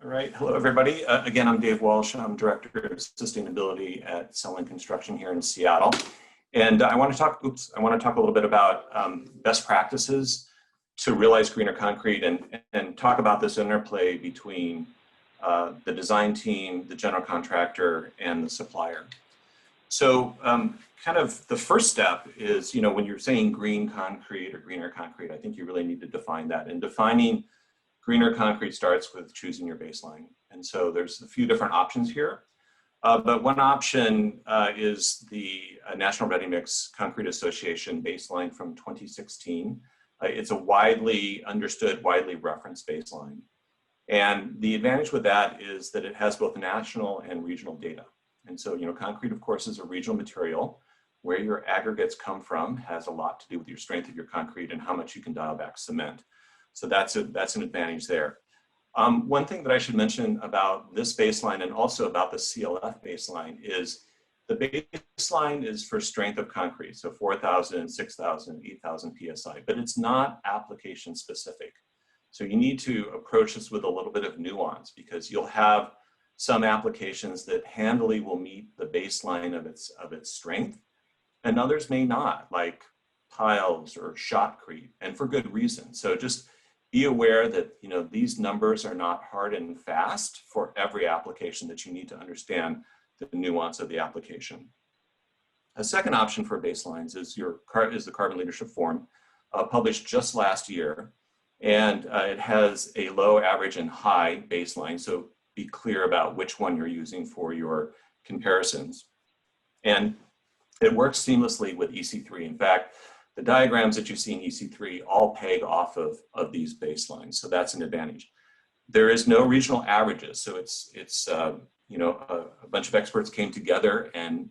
All right, hello everybody. Again, I'm Dave Walsh. I'm Director of Sustainability at Sellen Construction here in Seattle. And I want to talk a little bit about best practices to realize greener concrete and talk about this interplay between the design team, the general contractor, and the supplier. So kind of the first step is, when you're saying green concrete or greener concrete, I think you really need to define that. And defining greener concrete starts with choosing your baseline. And so there's a few different options here. But one option is the National Ready Mix Concrete Association baseline from 2016. It's a widely understood, widely referenced baseline. And the advantage with that is that it has both national and regional data. And so, concrete, of course, is a regional material. Where your aggregates come from has a lot to do with your strength of your concrete and how much you can dial back cement. So that's an advantage there. One thing that I should mention about this baseline and also about the CLF baseline is the baseline is for strength of concrete, so 4,000, 6,000, 8,000 PSI, but it's not application specific. So you need to approach this with a little bit of nuance because you'll have some applications that handily will meet the baseline of its strength, and others may not, like tiles or shotcrete, and for good reason. So just be aware that these numbers are not hard and fast for every application, that you need to understand the nuance of the application. A second option for baselines is the Carbon Leadership Forum, published just last year, and it has a low, average, and high baseline. So be clear about which one you're using for your comparisons. And it works seamlessly with EC3. In fact, the diagrams that you see in EC3 all peg off of these baselines, so that's an advantage. There is no regional averages, so it's a bunch of experts came together and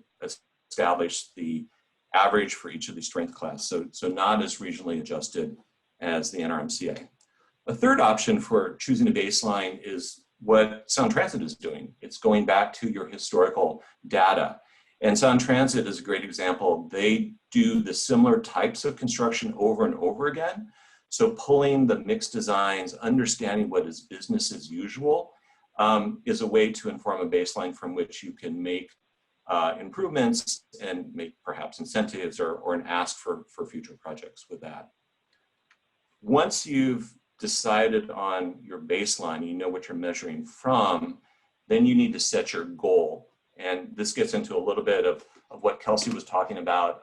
established the average for each of these strength class, so not as regionally adjusted as the NRMCA. A third option for choosing a baseline is what Sound Transit is doing. It's going back to your historical data. And Sound Transit is a great example. They do the similar types of construction over and over again. So pulling the mixed designs, understanding what is business as usual is a way to inform a baseline from which you can make improvements and make perhaps incentives or an ask for future projects with that. Once you've decided on your baseline, you know what you're measuring from, then you need to set your goal. And this gets into a little bit of what Kelsey was talking about.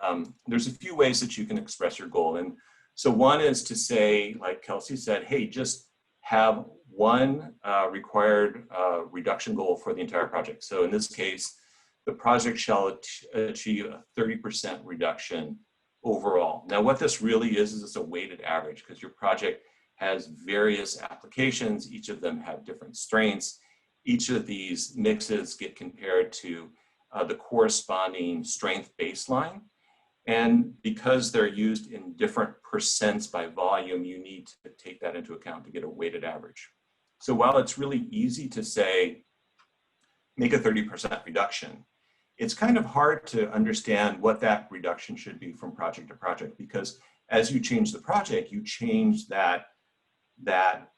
There's a few ways that you can express your goal. And so one is to say, like Kelsey said, hey, just have one required reduction goal for the entire project. So in this case, the project shall achieve a 30% reduction overall. Now what this really is it's a weighted average because your project has various applications. Each of them have different strengths. Each of these mixes get compared to the corresponding strength baseline. And because they're used in different percents by volume, you need to take that into account to get a weighted average. So while it's really easy to say, make a 30% reduction, it's kind of hard to understand what that reduction should be from project to project, because as you change the project, you change that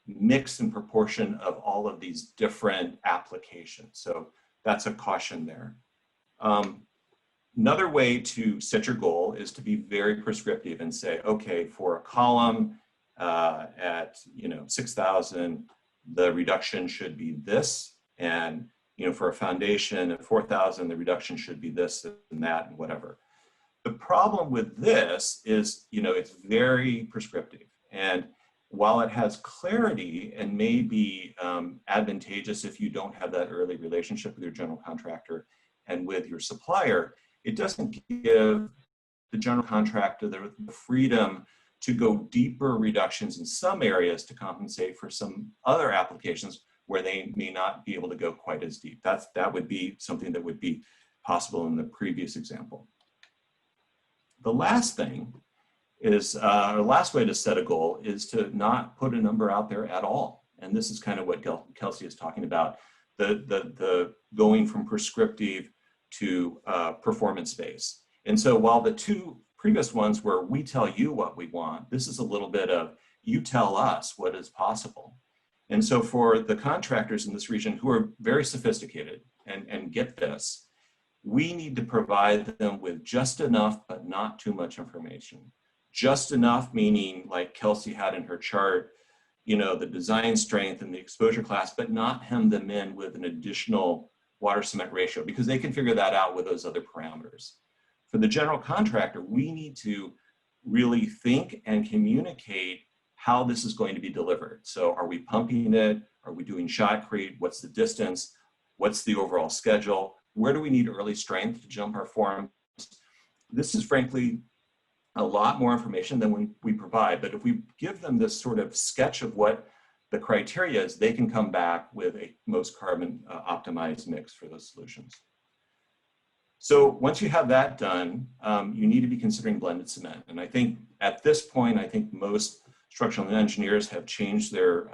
mix and proportion of all of these different applications. So that's a caution there. Another way to set your goal is to be very prescriptive and say, okay, for a column at 6,000, the reduction should be this, and for a foundation at 4,000, the reduction should be this and that and whatever. The problem with this is, it's very prescriptive, and while it has clarity and may be advantageous if you don't have that early relationship with your general contractor and with your supplier, it doesn't give the general contractor the freedom to go deeper reductions in some areas to compensate for some other applications where they may not be able to go quite as deep. That would be something that would be possible in the previous example. The last thing is, the last way to set a goal is to not put a number out there at all. And this is kind of what Kelsey is talking about, the going from prescriptive to performance-based. And so while the two previous ones where we tell you what we want, this is a little bit of you tell us what is possible. And so for the contractors in this region who are very sophisticated and get this, we need to provide them with just enough, but not too much information. Just enough, meaning like Kelsey had in her chart, you know, the design strength and the exposure class, but not hem them in with an additional water cement ratio, because they can figure that out with those other parameters. For the general contractor, we need to really think and communicate how this is going to be delivered. So are we pumping it? Are we doing shotcrete? What's the distance? What's the overall schedule? Where do we need early strength to jump our forms? This is frankly a lot more information than we provide, but if we give them this sort of sketch of what the criteria is, they can come back with a most carbon optimized mix for those solutions. So once you have that done, you need to be considering blended cement. And I think at this point, I think most structural engineers have changed their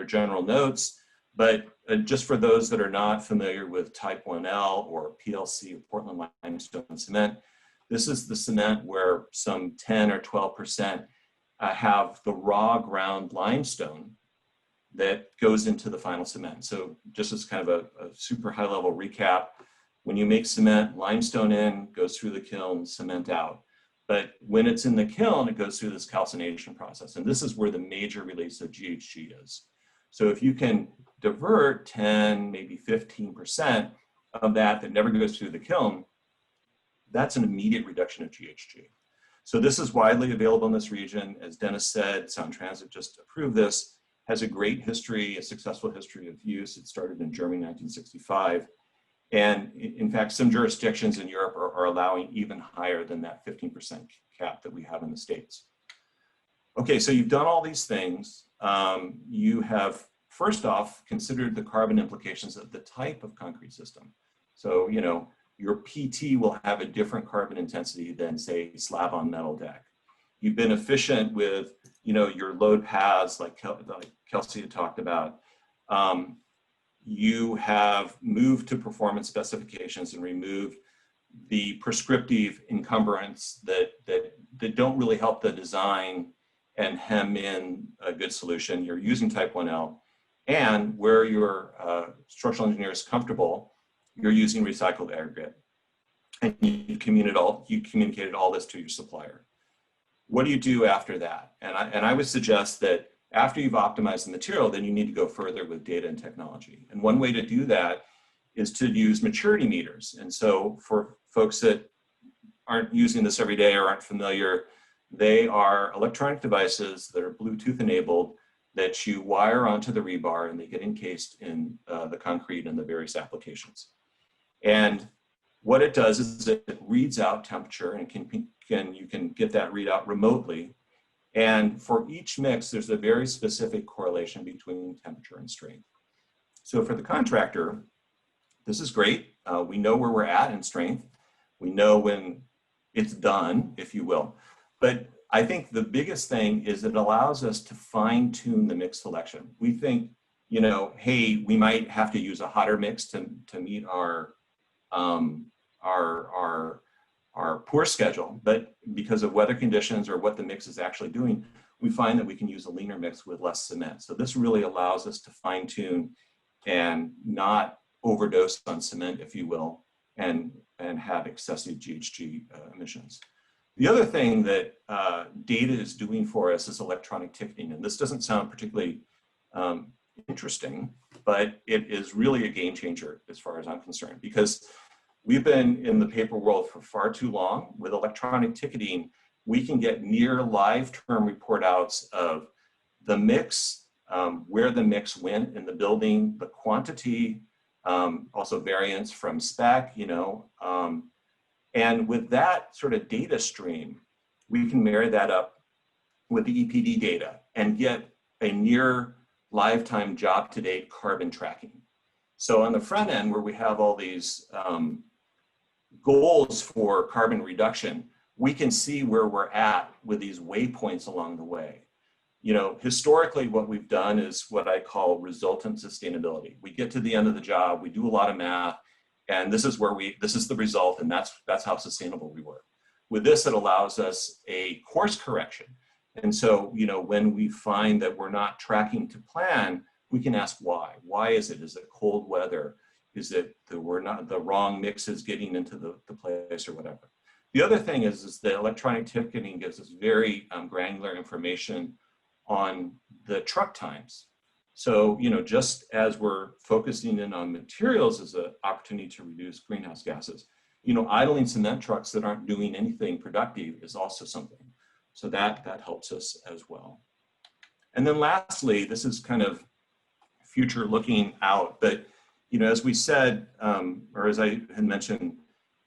general notes, but just for those that are not familiar with type 1L or PLC or Portland limestone cement, this is the cement where some 10 or 12% have the raw ground limestone that goes into the final cement. So just as kind of a super high level recap, when you make cement, limestone in, goes through the kiln, cement out. But when it's in the kiln, it goes through this calcination process. And this is where the major release of GHG is. So if you can divert 10, maybe 15% of that never goes through the kiln, that's an immediate reduction of GHG. So this is widely available in this region. As Dennis said, Sound Transit just approved this, has a great history, a successful history of use. It started in Germany in 1965. And in fact, some jurisdictions in Europe are allowing even higher than that 15% cap that we have in the States. Okay, so you've done all these things. You have, first off, considered the carbon implications of the type of concrete system. So, you know, your PT will have a different carbon intensity than, say, slab on metal deck. You've been efficient with, you know, your load paths, like Kelsey had talked about. You have moved to performance specifications and removed the prescriptive encumbrance that don't really help the design and hem in a good solution. You're using type 1L, and where your structural engineer is comfortable, you're using recycled aggregate. And you communicated all this to your supplier. What do you do after that? And I would suggest that after you've optimized the material, then you need to go further with data and technology. And one way to do that is to use maturity meters. And so for folks that aren't using this every day or aren't familiar, they are electronic devices that are Bluetooth enabled that you wire onto the rebar, and they get encased in the concrete and the various applications. And what it does is it reads out temperature, and you can get that readout remotely. And for each mix, there's a very specific correlation between temperature and strength. So for the contractor, this is great. We know where we're at in strength. We know when it's done, if you will. But I think the biggest thing is it allows us to fine tune the mix selection. We think, you know, hey, we might have to use a hotter mix to meet our pour schedule, but because of weather conditions or what the mix is actually doing, we find that we can use a leaner mix with less cement. So this really allows us to fine tune and not overdose on cement, if you will, and have excessive GHG emissions. The other thing that data is doing for us is electronic ticketing. And this doesn't sound particularly interesting, but it is really a game changer as far as I'm concerned, because we've been in the paper world for far too long. With electronic ticketing, we can get near live term report outs of the mix, where the mix went in the building, the quantity, also variance from spec, you know. And with that sort of data stream, we can marry that up with the EPD data and get a near lifetime job to date carbon tracking. So on the front end, where we have all these goals for carbon reduction, we can see where we're at with these waypoints along the way. You know, historically, what we've done is what I call resultant sustainability. We get to the end of the job, we do a lot of math, and this is the result, and that's how sustainable we were. With this, it allows us a course correction. And so, you know, when we find that we're not tracking to plan, we can ask why. Why is it? Is it cold weather? Is it that we're not, the wrong mixes getting into the place or whatever? The other thing is that electronic ticketing gives us very granular information on the truck times. So, you know, just as we're focusing in on materials as an opportunity to reduce greenhouse gases, you know, idling cement trucks that aren't doing anything productive is also something. So that helps us as well. And then lastly, this is kind of future looking out, but, you know, as we said, or as I had mentioned,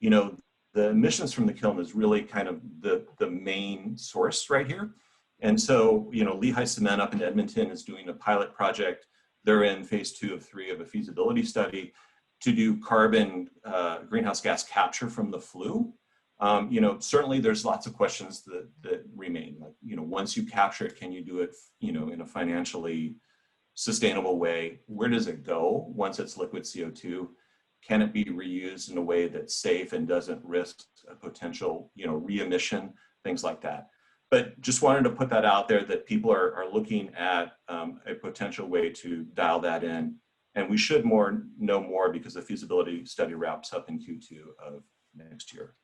you know, the emissions from the kiln is really kind of the main source right here. And so, you know, Lehigh Cement up in Edmonton is doing a pilot project. They're in phase 2 of 3 of a feasibility study to do carbon greenhouse gas capture from the flue. You know, certainly there's lots of questions that remain. Like, you know, once you capture it, can you do it, you know, in a financially sustainable way? Where does it go once it's liquid CO2? Can it be reused in a way that's safe and doesn't risk a potential, you know, re-emission, things like that. But just wanted to put that out there that people are looking at a potential way to dial that in. And we should know more because the feasibility study wraps up in Q2 of next year.